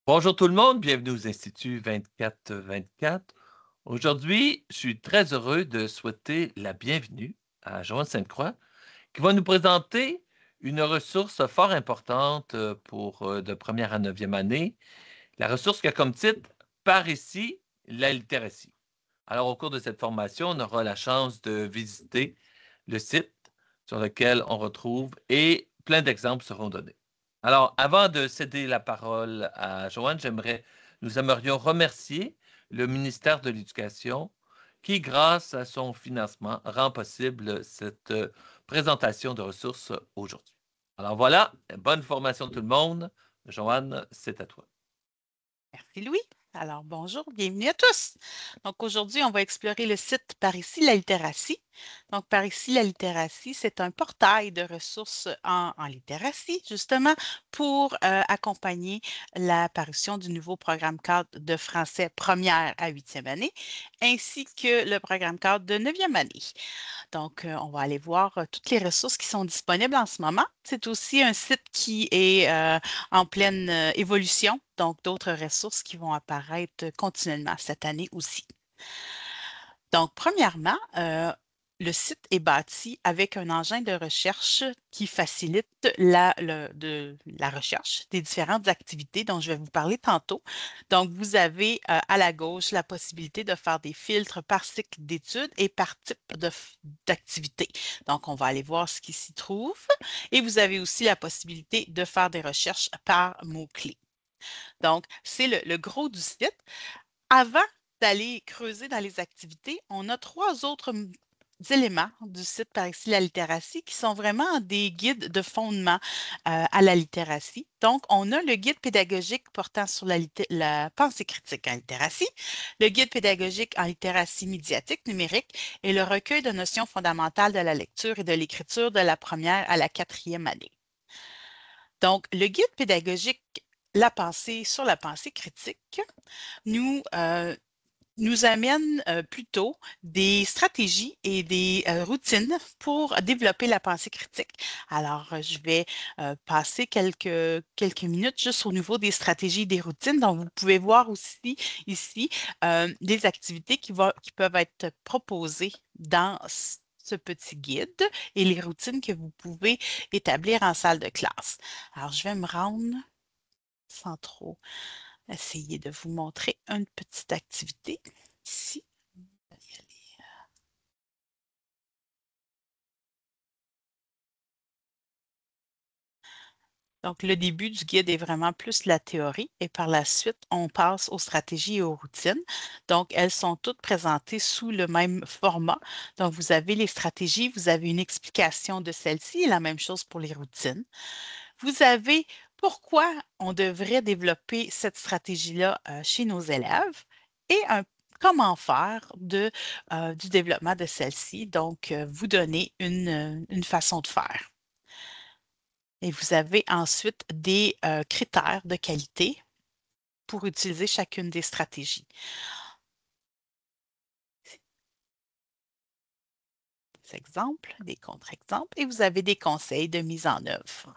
Bonjour tout le monde, bienvenue aux Instituts 24-24. Aujourd'hui, je suis très heureux de souhaiter la bienvenue à Joanne Sainte-Croix, qui va nous présenter une ressource fort importante pour de première à neuvième année. La ressource qui a comme titre Par ici, la littératie. Alors, au cours de cette formation, on aura la chance de visiter le site sur lequel on retrouve et plein d'exemples seront donnés. Alors, avant de céder la parole à Joanne, nous aimerions remercier le ministère de l'Éducation qui, grâce à son financement, rend possible cette présentation de ressources aujourd'hui. Alors voilà, bonne formation tout le monde. Joanne, c'est à toi. Merci Louis. Alors bonjour, bienvenue à tous. Donc aujourd'hui, on va explorer le site Par ici la littératie. Donc Par ici la littératie, c'est un portail de ressources en littératie, justement, pour accompagner la parution du nouveau programme cadre de français première à huitième année, ainsi que le programme cadre de neuvième année. Donc, on va aller voir toutes les ressources qui sont disponibles en ce moment. C'est aussi un site qui est en pleine évolution, donc d'autres ressources qui vont apparaître continuellement cette année aussi. Donc, premièrement, le site est bâti avec un engin de recherche qui facilite la recherche des différentes activités dont je vais vous parler tantôt. Donc, vous avez à la gauche la possibilité de faire des filtres par cycle d'études et par type d'activité. Donc, on va aller voir ce qui s'y trouve. Et vous avez aussi la possibilité de faire des recherches par mots-clés. Donc, c'est le gros du site. Avant d'aller creuser dans les activités, on a trois autres éléments du site Par ici la littératie qui sont vraiment des guides de fondement à la littératie. Donc, on a le guide pédagogique portant sur la pensée critique en littératie, le guide pédagogique en littératie médiatique numérique et le recueil de notions fondamentales de la lecture et de l'écriture de la première à la quatrième année. Donc, le guide pédagogique La pensée sur la pensée critique nous, nous amène plutôt des stratégies et des routines pour développer la pensée critique. Alors, je vais passer quelques minutes juste au niveau des stratégies et des routines. Donc, vous pouvez voir aussi ici des activités qui peuvent être proposées dans ce petit guide et les routines que vous pouvez établir en salle de classe. Alors, je vais me rendre sans trop essayer de vous montrer une petite activité ici. Je vais y aller. Donc, le début du guide est vraiment plus la théorie et par la suite, on passe aux stratégies et aux routines. Donc, elles sont toutes présentées sous le même format. Donc, vous avez les stratégies, vous avez une explication de celles-ci et la même chose pour les routines. Vous avez pourquoi on devrait développer cette stratégie-là chez nos élèves et comment faire du développement de celle-ci. Donc, vous donner une façon de faire. Et vous avez ensuite des critères de qualité pour utiliser chacune des stratégies. Des exemples, des contre-exemples, et vous avez des conseils de mise en œuvre.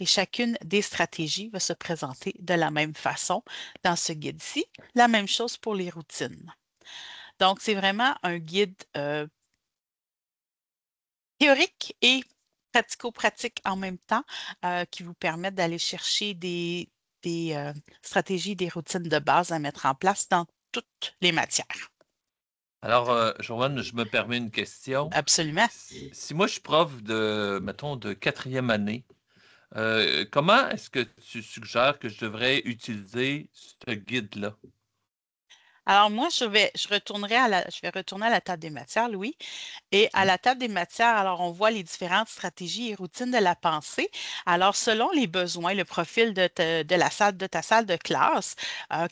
Et chacune des stratégies va se présenter de la même façon dans ce guide-ci. La même chose pour les routines. Donc, c'est vraiment un guide théorique et pratico-pratique en même temps qui vous permettent d'aller chercher des stratégies, des routines de base à mettre en place dans toutes les matières. Alors, Joanne, je me permets une question. Absolument. Si moi je suis prof de, mettons, de quatrième année, comment est-ce que tu suggères que je devrais utiliser ce guide-là? Alors moi, je vais retourner à la table des matières, Louis. Et à Mmh. la table des matières, alors on voit les différentes stratégies et routines de la pensée. Alors selon les besoins, le profil de ta salle de classe,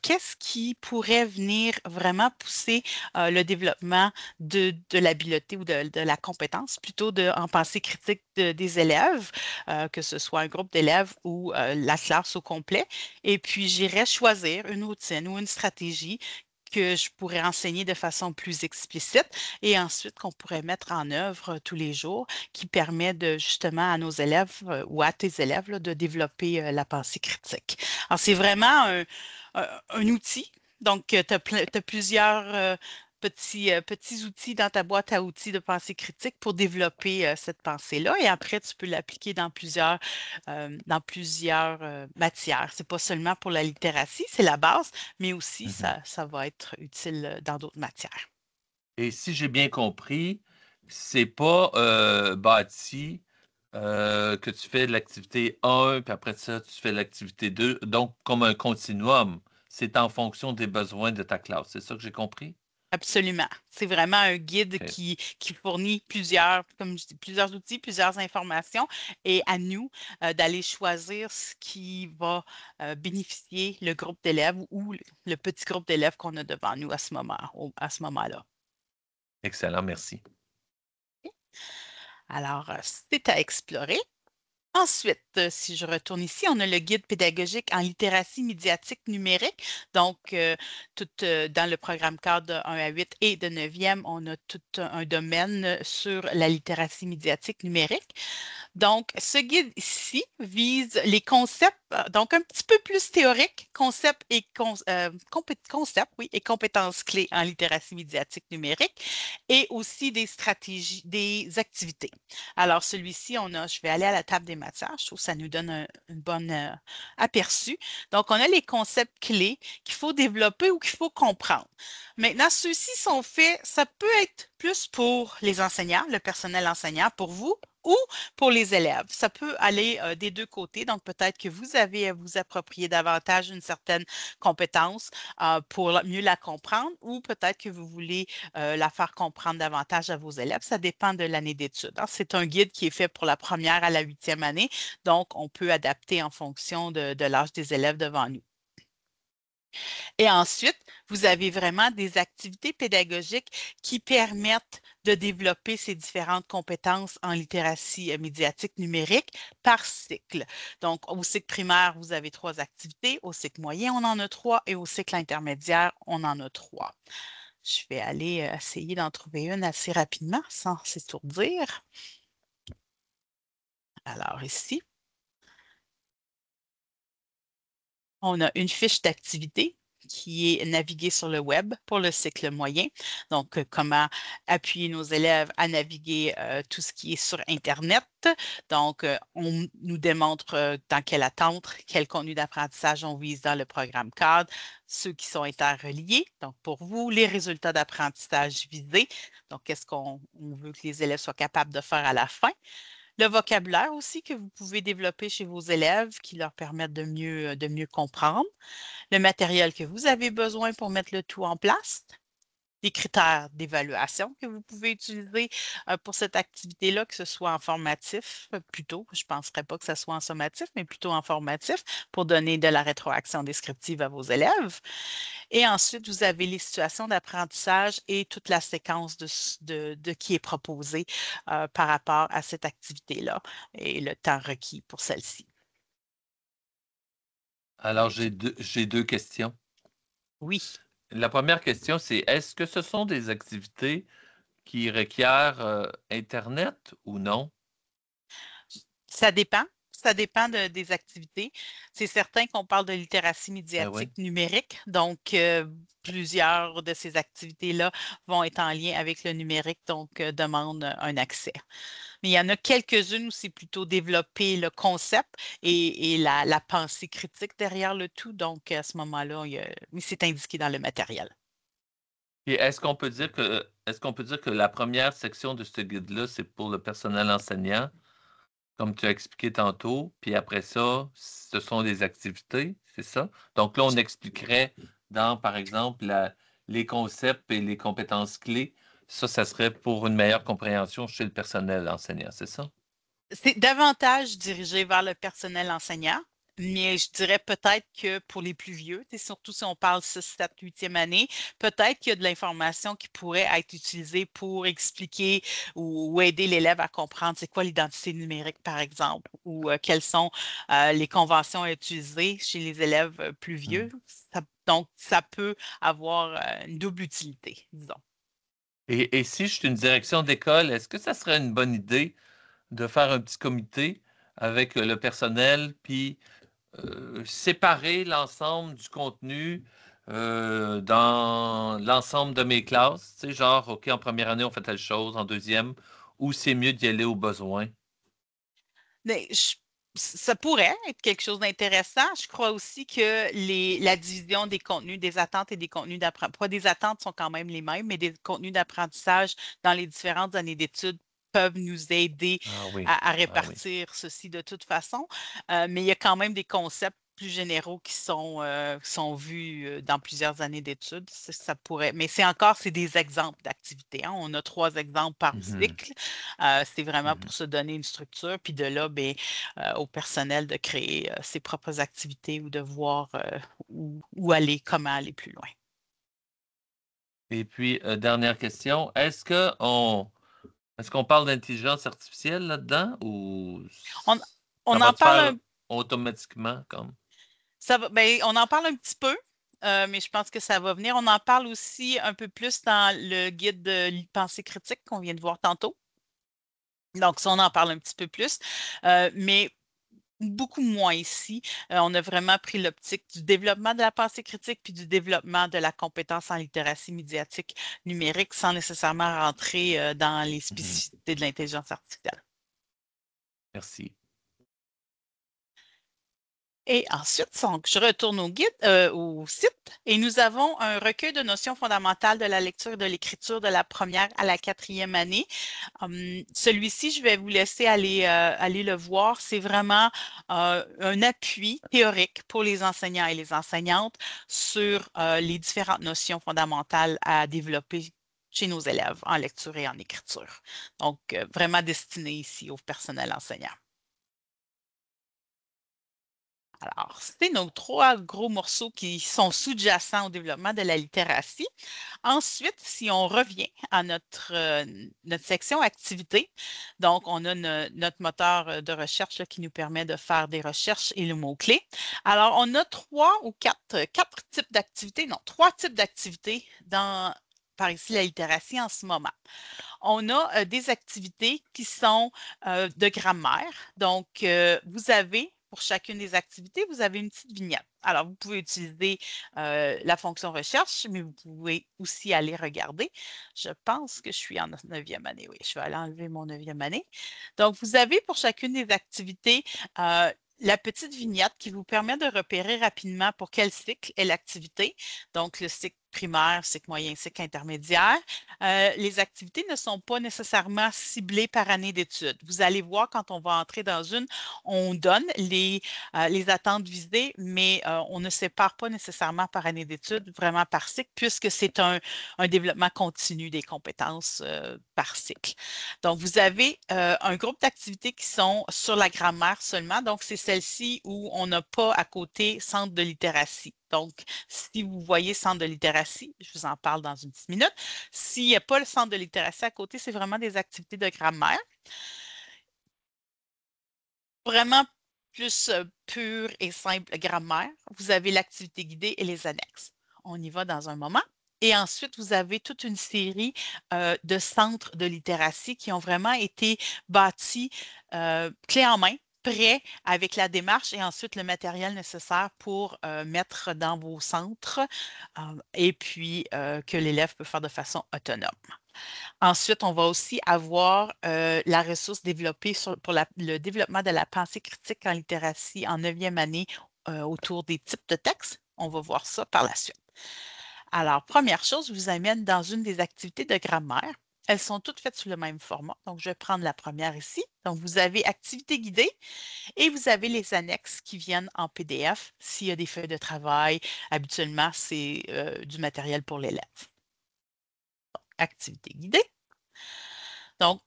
qu'est-ce qui pourrait venir vraiment pousser le développement de l'habileté ou de la compétence, plutôt en pensée critique des élèves, que ce soit un groupe d'élèves ou la classe au complet. Et puis j'irais choisir une routine ou une stratégie que je pourrais enseigner de façon plus explicite et ensuite qu'on pourrait mettre en œuvre tous les jours qui permet de justement à nos élèves ou à tes élèves là, de développer la pensée critique. Alors, c'est vraiment un outil. Donc, tu as plusieurs petits outils dans ta boîte à outils de pensée critique pour développer cette pensée-là. Et après, tu peux l'appliquer dans plusieurs matières. C'est pas seulement pour la littératie, c'est la base, mais aussi Mhm. ça va être utile dans d'autres matières. Et si j'ai bien compris, c'est pas bâti que tu fais de l'activité 1, puis après ça, tu fais l'activité 2, donc comme un continuum. C'est en fonction des besoins de ta classe. C'est ça que j'ai compris? Absolument. C'est vraiment un guide OK. qui fournit comme je dis, plusieurs outils, plusieurs informations et à nous d'aller choisir ce qui va bénéficier le groupe d'élèves ou le petit groupe d'élèves qu'on a devant nous à ce moment-là. Excellent, merci. Alors, c'est à explorer. Ensuite, si je retourne ici, on a le guide pédagogique en littératie médiatique numérique. Donc, dans le programme cadre de 1 à 8 et de 9e, on a tout un domaine sur la littératie médiatique numérique. Donc, ce guide ici vise les concepts, donc un petit peu plus théoriques, concepts, oui, et compétences clés en littératie médiatique numérique, et aussi des stratégies, des activités. Alors, celui-ci, je vais aller à la table des matières, je trouve que ça nous donne une bonne aperçu. Donc, on a les concepts clés qu'il faut développer ou qu'il faut comprendre. Maintenant, ceux-ci sont faits, ça peut être plus pour les enseignants, le personnel enseignant, pour vous, ou pour les élèves. Ça peut aller des deux côtés. Donc, peut-être que vous avez à vous approprier davantage une certaine compétence pour mieux la comprendre ou peut-être que vous voulez la faire comprendre davantage à vos élèves. Ça dépend de l'année d'études, hein. C'est un guide qui est fait pour la première à la 8e année. Donc, on peut adapter en fonction de l'âge des élèves devant nous. Et ensuite, vous avez vraiment des activités pédagogiques qui permettent de développer ces différentes compétences en littératie médiatique numérique par cycle. Donc, au cycle primaire, vous avez 3 activités. Au cycle moyen, on en a 3. Et au cycle intermédiaire, on en a 3. Je vais aller essayer d'en trouver une assez rapidement sans s'étourdir. Alors ici, on a une fiche d'activité qui est naviguée sur le web pour le cycle moyen. Donc, comment appuyer nos élèves à naviguer tout ce qui est sur Internet. Donc, on nous démontre dans quelle attente, quel contenu d'apprentissage on vise dans le programme cadre, ceux qui sont interreliés. Donc, pour vous, les résultats d'apprentissage visés. Donc, qu'est-ce qu'on veut que les élèves soient capables de faire à la fin. Le vocabulaire aussi que vous pouvez développer chez vos élèves qui leur permettent de mieux comprendre. Le matériel que vous avez besoin pour mettre le tout en place. Des critères d'évaluation que vous pouvez utiliser pour cette activité-là, que ce soit en formatif plutôt. Je ne penserais pas que ce soit en sommatif, mais plutôt en formatif pour donner de la rétroaction descriptive à vos élèves. Et ensuite, vous avez les situations d'apprentissage et toute la séquence de qui est proposée par rapport à cette activité-là et le temps requis pour celle-ci. Alors, j'ai deux questions. Oui. La première question, c'est est-ce que ce sont des activités qui requièrent Internet ou non? Ça dépend. Ça dépend des activités. C'est certain qu'on parle de littératie Ben oui. médiatique numérique, donc plusieurs de ces activités-là vont être en lien avec le numérique, donc demandent un accès. Mais il y en a quelques-unes où c'est plutôt développer le concept et la pensée critique derrière le tout. Donc, à ce moment-là, oui, c'est indiqué dans le matériel. Et est-ce qu'on peut dire que la première section de ce guide-là, c'est pour le personnel enseignant, comme tu as expliqué tantôt, puis après ça, ce sont des activités, c'est ça? Donc là, on expliquerait dans, par exemple, les concepts et les compétences clés. Ça serait pour une meilleure compréhension chez le personnel enseignant, c'est ça? C'est davantage dirigé vers le personnel enseignant. Mais je dirais peut-être que pour les plus vieux, surtout si on parle 6, 7, 8e année, peut-être qu'il y a de l'information qui pourrait être utilisée pour expliquer ou aider l'élève à comprendre c'est quoi l'identité numérique, par exemple, ou quelles sont les conventions à utiliser chez les élèves plus vieux. Hmm. Donc, ça peut avoir une double utilité, disons. Et si je suis une direction d'école, est-ce que ça serait une bonne idée de faire un petit comité avec le personnel, puis séparer l'ensemble du contenu dans l'ensemble de mes classes? Tu sais, genre, OK, en première année, on fait telle chose, en deuxième, ou c'est mieux d'y aller au besoin? Mais ça pourrait être quelque chose d'intéressant. Je crois aussi que la division des contenus, des attentes et des contenus d'apprentissage, pas des attentes sont quand même les mêmes, mais des contenus d'apprentissage dans les différentes années d'études peuvent nous aider Ah oui, à ah oui. répartir ceci de toute façon. Mais il y a quand même des concepts plus généraux qui sont vus dans plusieurs années d'études. Ça pourrait, mais c'est des exemples d'activités, hein. On a 3 exemples par Mhm, cycle. C'est vraiment mhm. pour se donner une structure, puis de là, ben, au personnel de créer ses propres activités ou de voir où aller, comment aller plus loin. Et puis, dernière question, est-ce qu'on parle d'intelligence artificielle là-dedans ou On, ça on va en se parle faire automatiquement comme? on en parle un petit peu, mais je pense que ça va venir. On en parle aussi un peu plus dans le guide de pensée critique qu'on vient de voir tantôt. Donc, ça, on en parle un petit peu plus. Mais beaucoup moins ici. On a vraiment pris l'optique du développement de la pensée critique puis du développement de la compétence en littératie médiatique numérique sans nécessairement rentrer dans les Mhm. spécificités de l'intelligence artificielle. Merci. Et ensuite, donc, je retourne au guide, au site, et nous avons un recueil de notions fondamentales de la lecture et de l'écriture de la première à la 4e année. Celui-ci, je vais vous laisser aller le voir. C'est vraiment un appui théorique pour les enseignants et les enseignantes sur les différentes notions fondamentales à développer chez nos élèves en lecture et en écriture. Donc, vraiment destiné ici au personnel enseignant. Alors, c'est nos 3 gros morceaux qui sont sous-jacents au développement de la littératie. Ensuite, si on revient à notre section activité, donc on a notre moteur de recherche là, qui nous permet de faire des recherches et le mot-clé. Alors, on a 4 types d'activités, non, 3 types d'activités par ici la littératie en ce moment. On a des activités qui sont de grammaire. Donc, vous avez pour chacune des activités, vous avez une petite vignette. Alors, vous pouvez utiliser la fonction recherche, mais vous pouvez aussi aller regarder. Je pense que je suis en 9e année. Oui, je vais aller enlever mon 9e année. Donc, vous avez pour chacune des activités la petite vignette qui vous permet de repérer rapidement pour quel cycle est l'activité. Donc, le cycle primaire, cycle moyen, cycle intermédiaire. Les activités ne sont pas nécessairement ciblées par année d'études. Vous allez voir quand on va entrer dans une, on donne les attentes visées, mais on ne sépare pas nécessairement par année d'études, vraiment par cycle, puisque c'est un développement continu des compétences par cycle. Donc, vous avez un groupe d'activités qui sont sur la grammaire seulement. Donc, c'est celle-ci où on n'a pas à côté centre de littératie. Donc, si vous voyez centre de littératie, je vous en parle dans une petite minute. S'il n'y a pas le centre de littératie à côté, c'est vraiment des activités de grammaire. Vraiment plus pure et simple grammaire. Vous avez l'activité guidée et les annexes. On y va dans un moment. Et ensuite, vous avez toute une série de centres de littératie qui ont vraiment été bâtis clé en main, prêts avec la démarche et ensuite le matériel nécessaire pour mettre dans vos centres et puis que l'élève peut faire de façon autonome. Ensuite, on va aussi avoir la ressource développée pour le développement de la pensée critique en littératie en 9e année autour des types de textes. On va voir ça par la suite. Alors, première chose, je vous amène dans une des activités de grammaire. Elles sont toutes faites sous le même format. Donc, je vais prendre la première ici. Donc, vous avez activité guidée et vous avez les annexes qui viennent en PDF. S'il y a des feuilles de travail, habituellement, c'est du matériel pour l'élève. Activité guidée. Donc,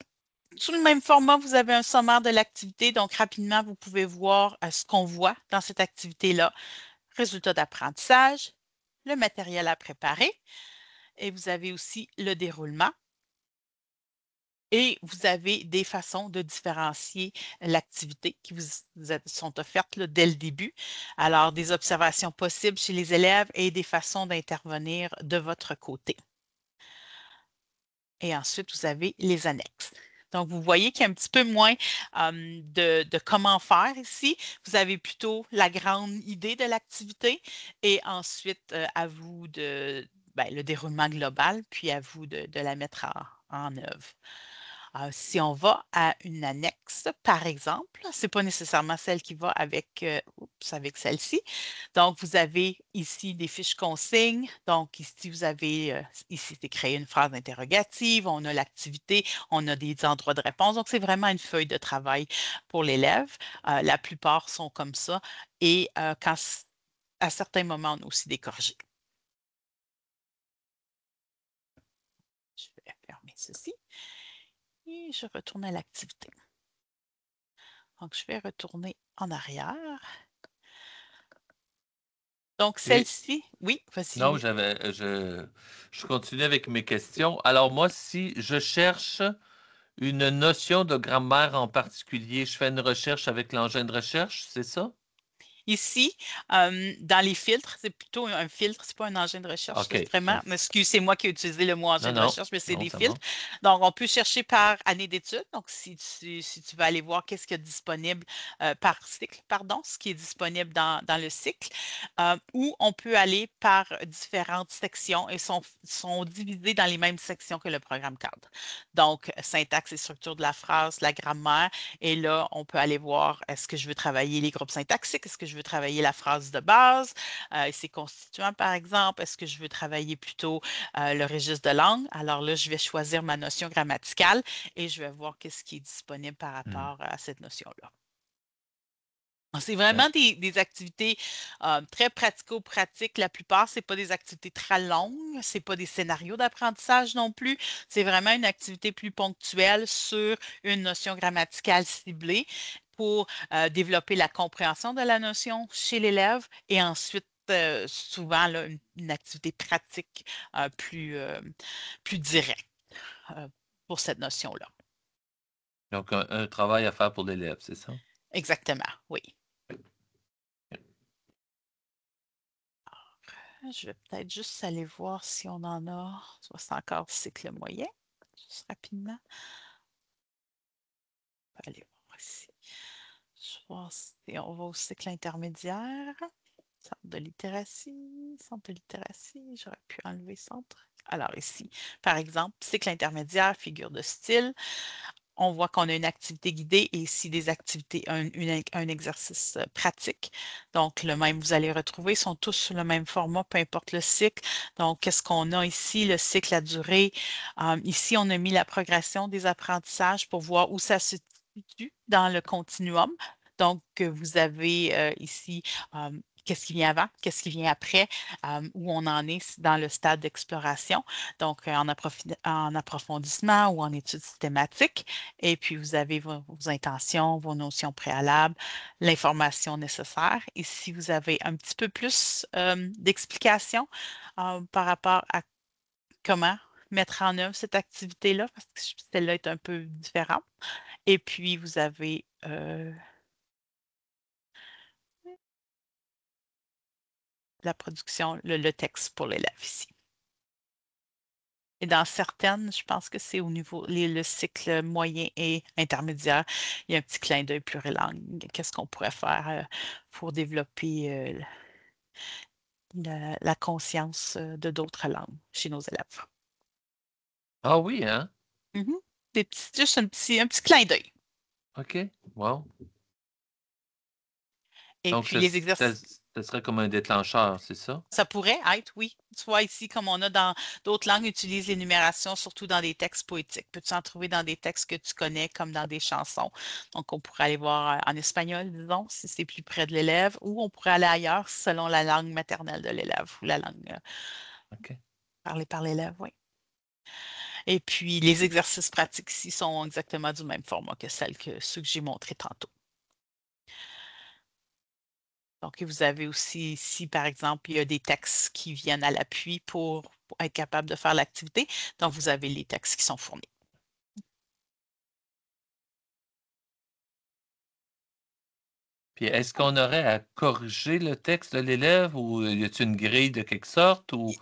Sous le même format, vous avez un sommaire de l'activité. Donc, rapidement, vous pouvez voir ce qu'on voit dans cette activité-là. Résultats d'apprentissage, le matériel à préparer et vous avez aussi le déroulement. Et vous avez des façons de différencier l'activité qui vous sont offertes là, dès le début. Alors, des observations possibles chez les élèves et des façons d'intervenir de votre côté. Et ensuite, vous avez les annexes. Donc, vous voyez qu'il y a un petit peu moins de comment faire ici. Vous avez plutôt la grande idée de l'activité et ensuite, à vous le déroulement global, puis à vous de la mettre en œuvre. Si on va à une annexe, par exemple, ce n'est pas nécessairement celle qui va avec celle-ci. Donc, vous avez ici des fiches consignes. Donc, ici, vous avez, ici, c'est créer une phrase interrogative. On a l'activité, on a des endroits de réponse. Donc, c'est vraiment une feuille de travail pour l'élève. La plupart sont comme ça. Et à certains moments, on a aussi des corrigés. Je vais fermer ceci. Et je retourne à l'activité. Donc, je vais retourner en arrière. Donc, Et celle-ci, oui, vas-y, non, Louis. je continue avec mes questions. Alors, moi, si je cherche une notion de grammaire en particulier, je fais une recherche avec l'engin de recherche, c'est ça? Ici, dans les filtres, c'est plutôt un filtre, c'est pas un engin de recherche, OK. c'est vraiment, excuse, c'est moi qui ai utilisé le mot engin Non, de non, recherche, mais c'est non, des ça filtres. marche. Donc, on peut chercher par année d'études. Donc, si tu veux aller voir qu'est-ce qu'il y a disponible par cycle, pardon, ce qui est disponible dans le cycle, ou on peut aller par différentes sections et sont divisés dans les mêmes sections que le programme cadre. Donc, syntaxe et structure de la phrase, la grammaire, et là, on peut aller voir est-ce que je veux travailler les groupes syntaxiques, est-ce que je veux travailler la phrase de base, ses constituants, par exemple, est-ce que je veux travailler plutôt le registre de langue. Alors là, je vais choisir ma notion grammaticale et je vais voir qu'est-ce qui est disponible par Hmm. rapport à cette notion-là. C'est Ben, vraiment des activités très pratico-pratiques. La plupart, ce n'est pas des activités très longues, ce n'est pas des scénarios d'apprentissage non plus. C'est vraiment une activité plus ponctuelle sur une notion grammaticale ciblée pour développer la compréhension de la notion chez l'élève et ensuite, souvent, là, une activité pratique plus directe euh, pour cette notion-là. donc, un travail à faire pour l'élève, c'est ça? Exactement, oui. Je vais peut-être juste aller voir si on en a. Soit c'est encore cycle moyen. Juste rapidement. On peut aller voir ici. Je vais voir si on va au cycle intermédiaire. Centre de littératie. Centre de littératie. J'aurais pu enlever centre. Alors ici, par exemple, cycle intermédiaire, figure de style. On voit qu'on a une activité guidée et ici des activités, un exercice pratique. Donc, le même, vous allez retrouver, sont tous sur le même format, peu importe le cycle. Donc, qu'est-ce qu'on a ici? Le cycle, la durée. Ici, on a mis la progression des apprentissages pour voir où ça se situe dans le continuum. Donc, vous avez ici qu'est-ce qui vient avant, qu'est-ce qui vient après, où on en est dans le stade d'exploration, donc en approfondissement ou en études systématiques. Et puis, vous avez vos intentions, vos notions préalables, l'information nécessaire. Ici, vous avez un petit peu plus d'explications par rapport à comment mettre en œuvre cette activité-là, parce que celle-là est un peu différente. Et puis, vous avez la production, le texte pour l'élève ici. Et dans certaines, je pense que c'est au niveau, le cycle moyen et intermédiaire, il y a un petit clin d'œil plurilingue. Qu'est-ce qu'on pourrait faire pour développer la conscience de d'autres langues chez nos élèves? Ah oui, hein? Mhm. Juste un petit clin d'œil. OK. Wow. Et Donc, puis les exercices. ce serait comme un déclencheur, c'est ça? Ça pourrait être, oui. Soit ici, comme on a dans d'autres langues, utilise l'énumération, surtout dans des textes poétiques. Peux-tu en trouver dans des textes que tu connais, comme dans des chansons? Donc, on pourrait aller voir en espagnol, disons, si c'est plus près de l'élève, ou on pourrait aller ailleurs selon la langue maternelle de l'élève ou la langue OK. parlée par l'élève, oui. Et puis, les exercices pratiques ici sont exactement du même format que ceux que j'ai montrés tantôt. Donc, vous avez aussi ici, par exemple, il y a des textes qui viennent à l'appui pour être capable de faire l'activité. Donc, vous avez les textes qui sont fournis. Puis est-ce qu'on aurait à corriger le texte de l'élève ou y a-t-il une grille de quelque sorte ou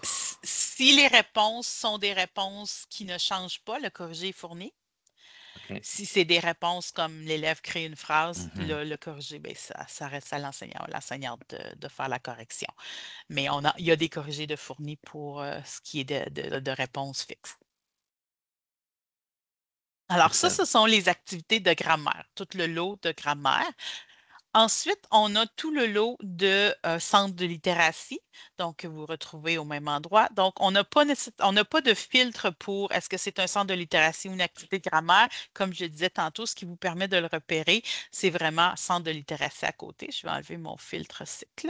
Si les réponses sont des réponses qui ne changent pas, le corrigé est fourni. OK. Si c'est des réponses comme l'élève crée une phrase, Mhm. le corrigé, bien, ça reste à l'enseignante de faire la correction. Mais il y a des corrigés de fournis pour ce qui est de réponses fixes. Alors ça, Excellent. ce sont les activités de grammaire, tout le lot de grammaire. Ensuite, on a tout le lot de centres de littératie, donc que vous retrouvez au même endroit. Donc, on n'a pas de filtre pour est-ce que c'est un centre de littératie ou une activité de grammaire. Comme je disais tantôt, ce qui vous permet de le repérer, c'est vraiment centre de littératie à côté. Je vais enlever mon filtre cycle.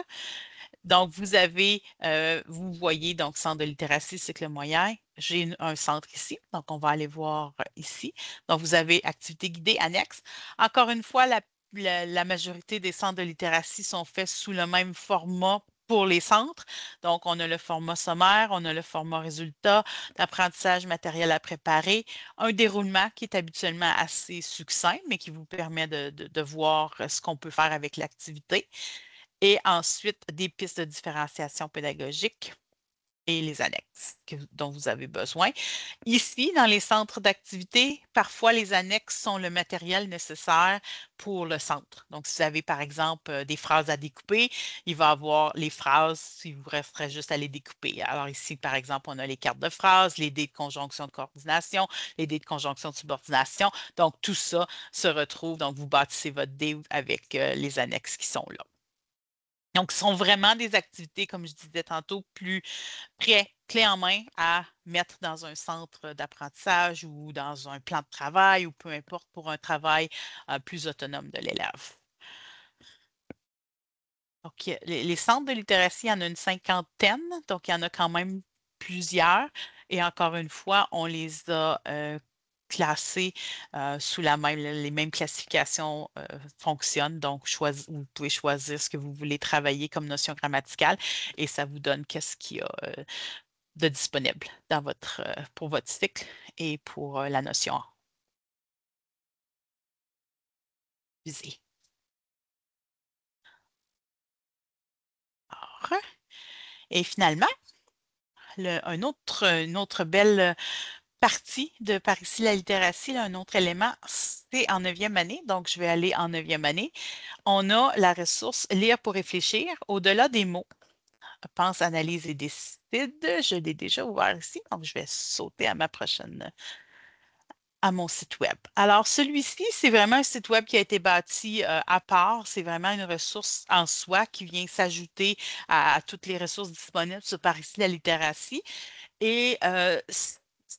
Donc, vous voyez, donc, centre de littératie, cycle moyen. J'ai un centre ici, donc on va aller voir ici. Donc, vous avez activité guidée annexe. Encore une fois, la majorité des centres de littératie sont faits sous le même format pour les centres. Donc, on a le format sommaire, on a le format résultat, l'apprentissage matériel à préparer, un déroulement qui est habituellement assez succinct, mais qui vous permet de voir ce qu'on peut faire avec l'activité et ensuite des pistes de différenciation pédagogique et les annexes dont vous avez besoin. Ici, dans les centres d'activité, parfois les annexes sont le matériel nécessaire pour le centre. Donc, si vous avez par exemple des phrases à découper, il va y avoir les phrases, il vous resterait juste à les découper. Alors ici, par exemple, on a les cartes de phrases, les dés de conjonction de coordination, les dés de conjonction de subordination. Donc, tout ça se retrouve, donc vous bâtissez votre dé avec les annexes qui sont là. Donc, ce sont vraiment des activités, comme je disais tantôt, plus prêts, clés en main à mettre dans un centre d'apprentissage ou dans un plan de travail ou peu importe pour un travail plus autonome de l'élève. Donc, les centres de littératie, il y en a une cinquantaine, donc il y en a quand même plusieurs. Et encore une fois, on les a classés sous les mêmes classifications fonctionnent. Donc, vous pouvez choisir ce que vous voulez travailler comme notion grammaticale et ça vous donne qu'est-ce qu'il y a de disponible pour votre cycle et pour la notion visée. Alors, et finalement, une autre belle partie de Par ici la littératie, là, un autre élément, c'est en 9e année. Donc, je vais aller en 9e année. On a la ressource Lire pour réfléchir au-delà des mots. Pense, analyse et décide. Je l'ai déjà ouvert ici, donc je vais sauter à mon site web. Alors, celui-ci, c'est vraiment un site web qui a été bâti à part. C'est vraiment une ressource en soi qui vient s'ajouter à toutes les ressources disponibles sur Par ici la littératie. Et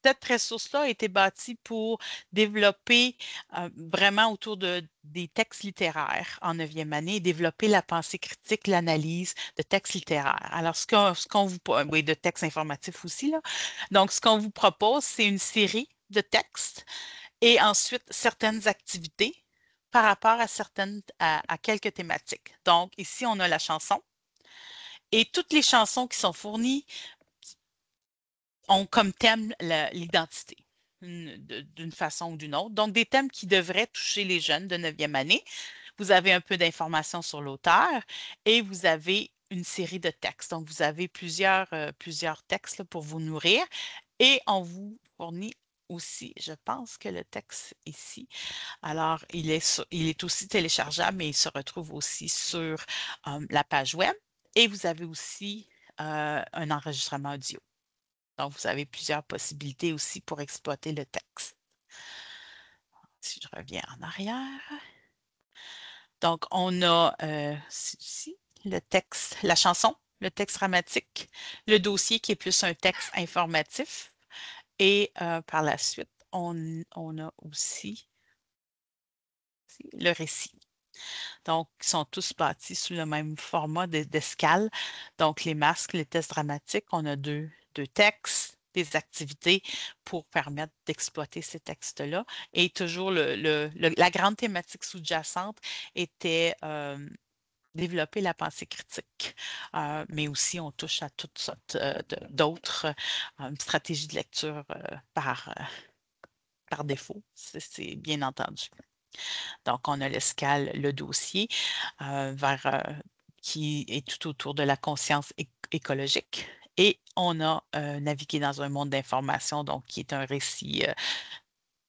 cette ressource-là a été bâtie pour développer vraiment autour des textes littéraires en 9e année et développer la pensée critique, l'analyse de textes littéraires. Alors, oui, de textes informatifs aussi, là. Donc, ce qu'on vous propose, c'est une série de textes et ensuite certaines activités par rapport à quelques thématiques. Donc, ici, on a la chanson et toutes les chansons qui sont fournies ont comme thème l'identité d'une façon ou d'une autre. Donc, des thèmes qui devraient toucher les jeunes de 9e année. Vous avez un peu d'informations sur l'auteur et vous avez une série de textes. Donc, vous avez plusieurs textes là, pour vous nourrir et on vous fournit aussi, je pense que le texte ici, alors il est aussi téléchargeable, mais il se retrouve aussi sur la page web et vous avez aussi un enregistrement audio. Donc, vous avez plusieurs possibilités aussi pour exploiter le texte. Si je reviens en arrière. Donc, on a ici le texte, la chanson, le texte dramatique, le dossier qui est plus un texte informatif. Et par la suite, on a aussi le récit. Donc, ils sont tous bâtis sous le même format d'escale. Donc, les masques, les tests dramatiques, on a deux textes. des activités pour permettre d'exploiter ces textes-là. Et toujours la grande thématique sous-jacente était développer la pensée critique. Mais aussi, on touche à toutes sortes d'autres stratégies de lecture par défaut, c'est bien entendu. Donc, on a l'escale, le dossier, qui est tout autour de la conscience écologique. Et on a navigué dans un monde d'information, donc qui est un récit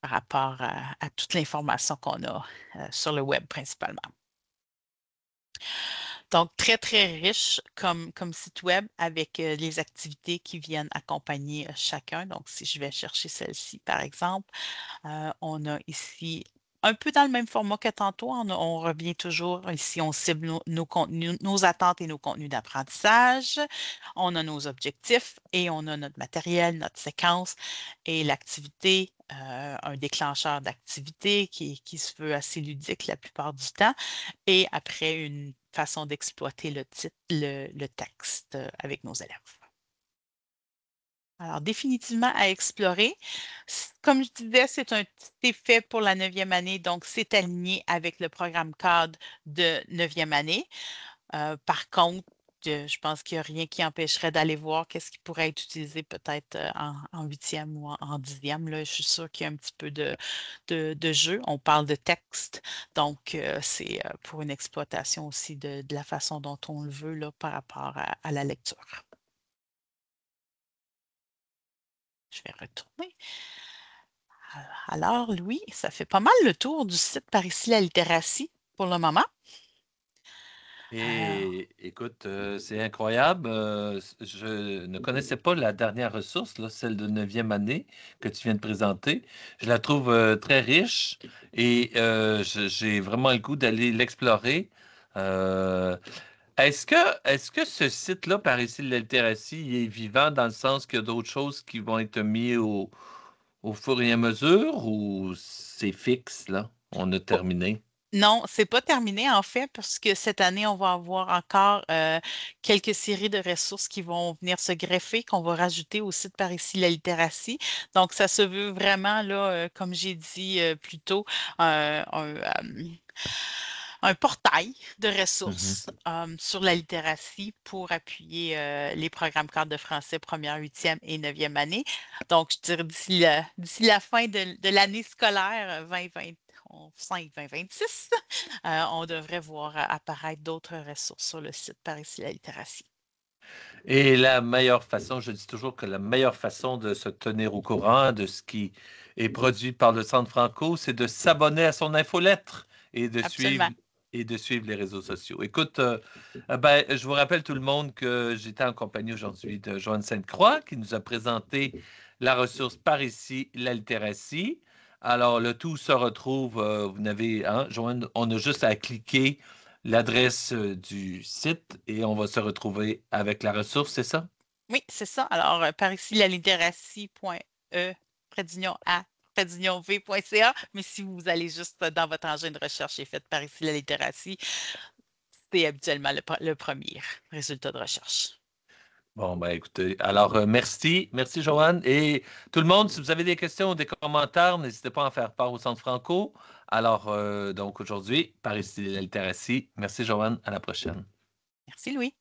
par rapport à toute l'information qu'on a sur le web principalement. Donc, très, très riche comme site web avec les activités qui viennent accompagner chacun. Donc, si je vais chercher celle-ci, par exemple, on a ici un peu dans le même format que tantôt. On revient toujours ici, on cible nos contenus, nos attentes et nos contenus d'apprentissage. On a nos objectifs et on a notre matériel, notre séquence et l'activité, un déclencheur d'activité qui se veut assez ludique la plupart du temps. Et après, une façon d'exploiter le texte avec nos élèves. Alors, définitivement à explorer. Comme je disais, c'est fait pour la 9e année, donc c'est aligné avec le programme cadre de 9e année. Par contre, je pense qu'il n'y a rien qui empêcherait d'aller voir qu'est-ce qui pourrait être utilisé peut-être en 8e ou en 10e. Là, je suis sûre qu'il y a un petit peu de jeu. On parle de texte, donc c'est pour une exploitation aussi de la façon dont on le veut là, par rapport à la lecture. Je vais retourner. Alors, Louis, ça fait pas mal le tour du site Par ici la littératie pour le moment. Et écoute, c'est incroyable. Je ne connaissais pas la dernière ressource, là, celle de 9e année que tu viens de présenter. Je la trouve très riche et j'ai vraiment le goût d'aller l'explorer. Euh, est-ce que ce site-là, Par ici la littératie, il est vivant dans le sens qu'il y a d'autres choses qui vont être mises au fur et à mesure ou c'est fixe, là? On a terminé. Non, c'est pas terminé en fait, parce que cette année, on va avoir encore quelques séries de ressources qui vont venir se greffer, qu'on va rajouter au site Par ici la littératie. Donc, ça se veut vraiment, là, comme j'ai dit plus tôt, un portail de Mhm. ressources sur la littératie pour appuyer les programmes cadres de français première, 8e et 9e année. Donc, je dirais d'ici la fin de l'année scolaire 2025-2026, on devrait voir apparaître d'autres ressources sur le site Par ici la littératie. Et la meilleure façon, je dis toujours que la meilleure façon de se tenir au courant de ce qui est produit par le Centre Franco, c'est de s'abonner à son infolettre et de suivre Absolument. les réseaux sociaux. Écoute, ben, je vous rappelle tout le monde que j'étais en compagnie aujourd'hui de Joanne Sainte-Croix qui nous a présenté la ressource Par ici, la littératie. Alors, le tout se retrouve, vous n'avez, hein, Joanne, on a juste à cliquer l'adresse du site et on va se retrouver avec la ressource, c'est ça? Oui, c'est ça. Alors, par ici, la littératie.e, trait d'union A, trait d'union V.ca. Mais si vous allez juste dans votre engin de recherche et faites Par ici la littératie, c'est habituellement le premier résultat de recherche. Bon, ben écoutez, alors merci, merci Joanne. Et tout le monde, si vous avez des questions ou des commentaires, n'hésitez pas à en faire part au Centre Franco. Alors, donc aujourd'hui, Par ici la littératie. Merci Joanne, à la prochaine. Merci, Louis.